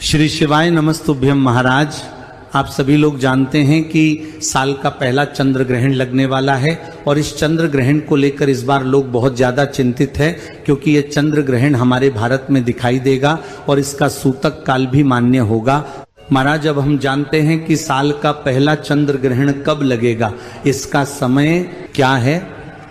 श्री शिवाय नमस्तुभ्यम महाराज। आप सभी लोग जानते हैं कि साल का पहला चंद्र ग्रहण लगने वाला है और इस चंद्र ग्रहण को लेकर इस बार लोग बहुत ज्यादा चिंतित है, क्योंकि ये चंद्र ग्रहण हमारे भारत में दिखाई देगा और इसका सूतक काल भी मान्य होगा। महाराज, अब हम जानते हैं कि साल का पहला चंद्र ग्रहण कब लगेगा, इसका समय क्या है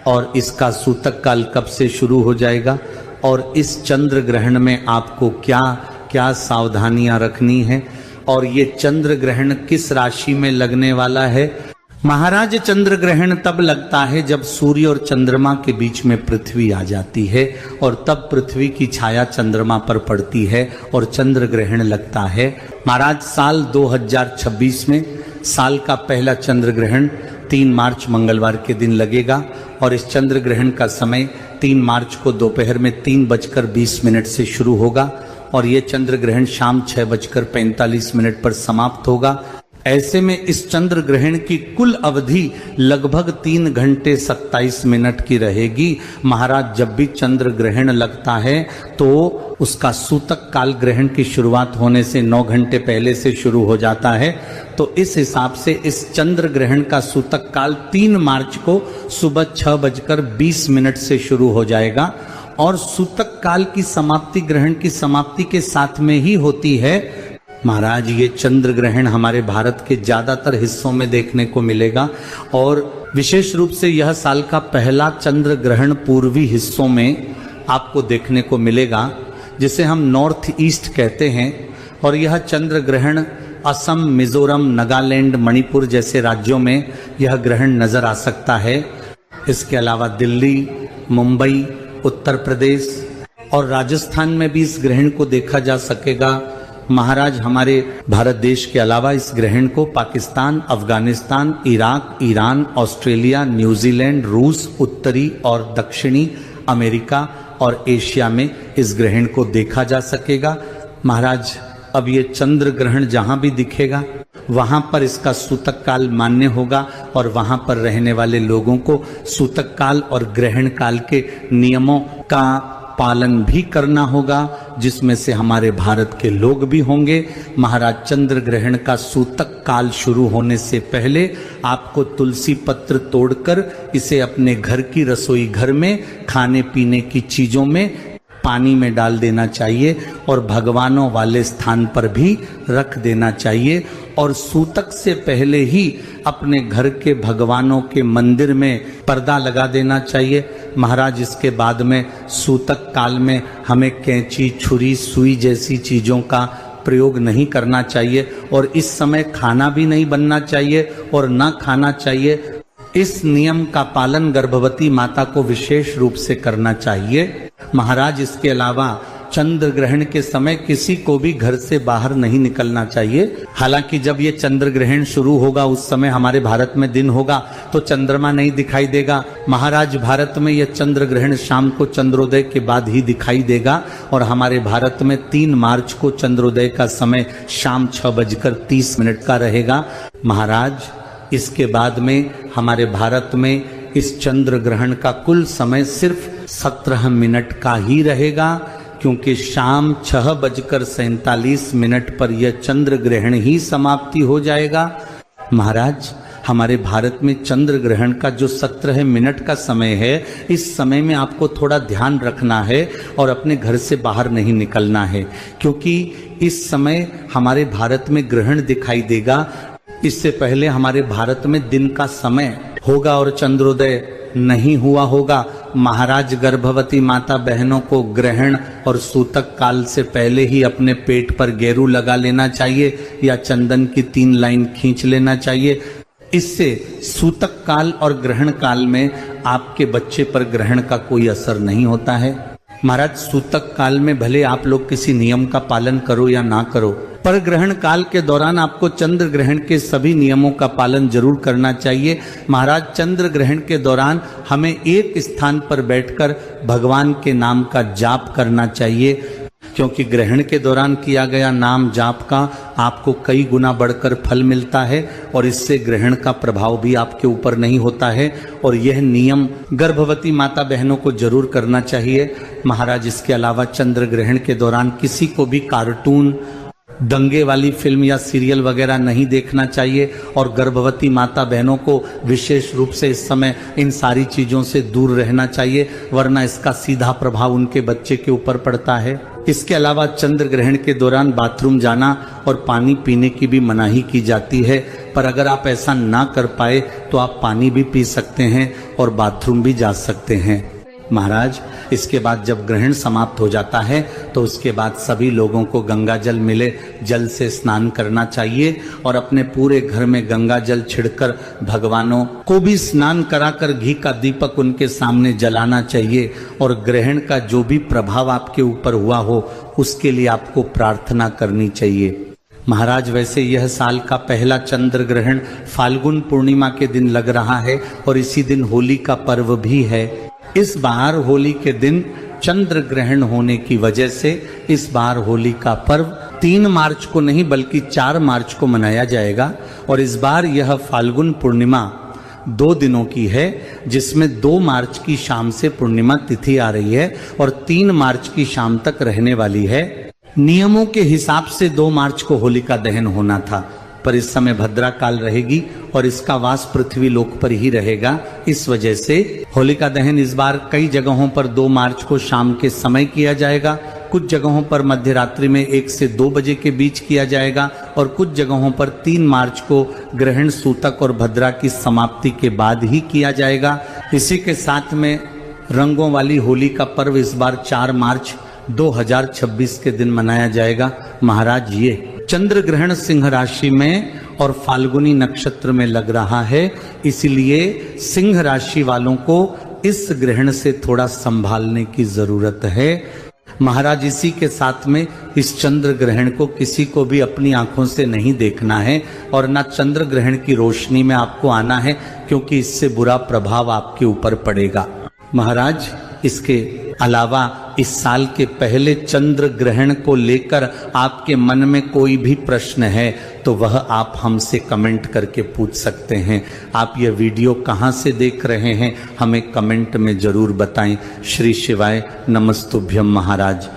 और इसका सूतक काल कब से शुरू हो जाएगा और इस चंद्र ग्रहण में आपको क्या क्या सावधानियां रखनी है और ये चंद्र ग्रहण किस राशि में लगने वाला है। महाराज, चंद्र ग्रहण तब लगता है जब सूर्य और चंद्रमा के बीच में पृथ्वी आ जाती है और तब पृथ्वी की छाया चंद्रमा पर पड़ती है और चंद्र ग्रहण लगता है। महाराज, साल 2026 में साल का पहला चंद्र ग्रहण 3 मार्च मंगलवार के दिन लगेगा और इस चंद्र ग्रहण का समय 3 मार्च को दोपहर में 3:20 से शुरू होगा और ये चंद्र ग्रहण शाम 6:45 पर समाप्त होगा। ऐसे में इस चंद्र ग्रहण की कुल अवधि लगभग 3 घंटे 27 मिनट की रहेगी। महाराज, जब भी चंद्र ग्रहण लगता है तो उसका सूतक काल ग्रहण की शुरुआत होने से 9 घंटे पहले से शुरू हो जाता है। तो इस हिसाब से इस चंद्र ग्रहण का सूतक काल 3 मार्च को सुबह 6:20 से शुरू हो जाएगा और सूतक काल की समाप्ति ग्रहण की समाप्ति के साथ में ही होती है। महाराज, ये चंद्र ग्रहण हमारे भारत के ज्यादातर हिस्सों में देखने को मिलेगा और विशेष रूप से यह साल का पहला चंद्र ग्रहण पूर्वी हिस्सों में आपको देखने को मिलेगा, जिसे हम नॉर्थ ईस्ट कहते हैं। और यह चंद्र ग्रहण असम, मिजोरम, नागालैंड, मणिपुर जैसे राज्यों में यह ग्रहण नजर आ सकता है। इसके अलावा दिल्ली, मुंबई, उत्तर प्रदेश और राजस्थान में भी इस ग्रहण को देखा जा सकेगा। महाराज, हमारे भारत देश के अलावा इस ग्रहण को Pakistan, Afghanistan, Iraq, Iran, Australia, New Zealand, रूस, उत्तरी और दक्षिणी अमेरिका और एशिया में इस ग्रहण को देखा जा सकेगा। महाराज, अब ये चंद्र ग्रहण जहां भी दिखेगा वहां पर इसका सूतक काल मान्य होगा और वहां पर रहने वाले लोगों को सूतक काल और ग्रहण काल के नियमों का पालन भी करना होगा, जिसमें से हमारे भारत के लोग भी होंगे। महाराज, चंद्र ग्रहण का सूतक काल शुरू होने से पहले आपको तुलसी पत्र तोड़कर इसे अपने घर की रसोई घर में खाने पीने की चीजों में पानी में डाल देना चाहिए और भगवानों वाले स्थान पर भी रख देना चाहिए और सूतक से पहले ही अपने घर के भगवानों के मंदिर में पर्दा लगा देना चाहिए। महाराज, इसके बाद में सूतक काल में हमें कैंची, छुरी, सुई जैसी चीजों का प्रयोग नहीं करना चाहिए और इस समय खाना भी नहीं बनना चाहिए और ना खाना चाहिए। इस नियम का पालन गर्भवती माता को विशेष रूप से करना चाहिए। महाराज, इसके अलावा चंद्र ग्रहण के समय किसी को भी घर से बाहर नहीं निकलना चाहिए। हालांकि जब ये चंद्र ग्रहण शुरू होगा उस समय हमारे भारत में दिन होगा तो चंद्रमा नहीं दिखाई देगा। महाराज, भारत में यह चंद्र ग्रहण शाम को चंद्रोदय के बाद ही दिखाई देगा और हमारे भारत में 3 मार्च को चंद्रोदय का समय शाम 6:30 का रहेगा। महाराज, इसके बाद में हमारे भारत में इस चंद्र ग्रहण का कुल समय सिर्फ 17 मिनट का ही रहेगा, क्योंकि शाम 6:47 पर यह चंद्र ग्रहण ही समाप्ति हो जाएगा। महाराज, हमारे भारत में चंद्र ग्रहण का जो 17 मिनट का समय है, इस समय में आपको थोड़ा ध्यान रखना है और अपने घर से बाहर नहीं निकलना है, क्योंकि इस समय हमारे भारत में ग्रहण दिखाई देगा। इससे पहले हमारे भारत में दिन का समय होगा और चंद्रोदय नहीं हुआ होगा। महाराज, गर्भवती माता बहनों को ग्रहण और सूतक काल से पहले ही अपने पेट पर गेरू लगा लेना चाहिए या चंदन की 3 लाइन खींच लेना चाहिए। इससे सूतक काल और ग्रहण काल में आपके बच्चे पर ग्रहण का कोई असर नहीं होता है। महाराज, सूतक काल में भले आप लोग किसी नियम का पालन करो या ना करो, पर ग्रहण काल के दौरान आपको चंद्र ग्रहण के सभी नियमों का पालन जरूर करना चाहिए। महाराज, चंद्र ग्रहण के दौरान हमें एक स्थान पर बैठकर भगवान के नाम का जाप करना चाहिए, क्योंकि ग्रहण के दौरान किया गया नाम जाप का आपको कई गुना बढ़कर फल मिलता है और इससे ग्रहण का प्रभाव भी आपके ऊपर नहीं होता है और यह नियम गर्भवती माता बहनों को जरूर करना चाहिए। महाराज, इसके अलावा चंद्र ग्रहण के दौरान किसी को भी कार्टून दंगे वाली फिल्म या सीरियल वगैरह नहीं देखना चाहिए और गर्भवती माता बहनों को विशेष रूप से इस समय इन सारी चीजों से दूर रहना चाहिए, वरना इसका सीधा प्रभाव उनके बच्चे के ऊपर पड़ता है। इसके अलावा चंद्र ग्रहण के दौरान बाथरूम जाना और पानी पीने की भी मनाही की जाती है, पर अगर आप ऐसा ना कर पाए तो आप पानी भी पी सकते हैं और बाथरूम भी जा सकते हैं। महाराज, इसके बाद जब ग्रहण समाप्त हो जाता है तो उसके बाद सभी लोगों को गंगा जल मिले जल से स्नान करना चाहिए और अपने पूरे घर में गंगा जल छिड़कर भगवानों को भी स्नान कराकर घी का दीपक उनके सामने जलाना चाहिए और ग्रहण का जो भी प्रभाव आपके ऊपर हुआ हो उसके लिए आपको प्रार्थना करनी चाहिए। महाराज, वैसे यह साल का पहला चंद्र ग्रहण फाल्गुन पूर्णिमा के दिन लग रहा है और इसी दिन होली का पर्व भी है। इस बार होली के दिन चंद्र ग्रहण होने की वजह से इस बार होली का पर्व 3 मार्च को नहीं बल्कि 4 मार्च को मनाया जाएगा और इस बार यह फाल्गुन पूर्णिमा 2 दिनों की है, जिसमें 2 मार्च की शाम से पूर्णिमा तिथि आ रही है और 3 मार्च की शाम तक रहने वाली है। नियमों के हिसाब से 2 मार्च को होलिका दहन होना था, पर इस समय भद्रा काल रहेगी और इसका वास पृथ्वी लोक पर ही रहेगा। इस वजह से होलिका दहन इस बार कई जगहों पर 2 मार्च को शाम के समय किया जाएगा, कुछ जगहों पर मध्य रात्रि में 1 से 2 बजे के बीच किया जाएगा और कुछ जगहों पर 3 मार्च को ग्रहण सूतक और भद्रा की समाप्ति के बाद ही किया जाएगा। इसी के साथ में रंगों वाली होली का पर्व इस बार 4 मार्च 2026 के दिन मनाया जाएगा। महाराज, ये चंद्र ग्रहण सिंह राशि में और फाल्गुनी नक्षत्र में लग रहा है, इसलिए सिंह राशि वालों को इस ग्रहण से थोड़ा संभालने की जरूरत है। महाराज, इसी के साथ में इस चंद्र ग्रहण को किसी को भी अपनी आंखों से नहीं देखना है और ना चंद्र ग्रहण की रोशनी में आपको आना है, क्योंकि इससे बुरा प्रभाव आपके ऊपर पड़ेगा। महाराज, इसके अलावा इस साल के पहले चंद्र ग्रहण को लेकर आपके मन में कोई भी प्रश्न है तो वह आप हमसे कमेंट करके पूछ सकते हैं। आप यह वीडियो कहाँ से देख रहे हैं हमें कमेंट में जरूर बताएं। श्री शिवाय नमस्तुभ्यम महाराज।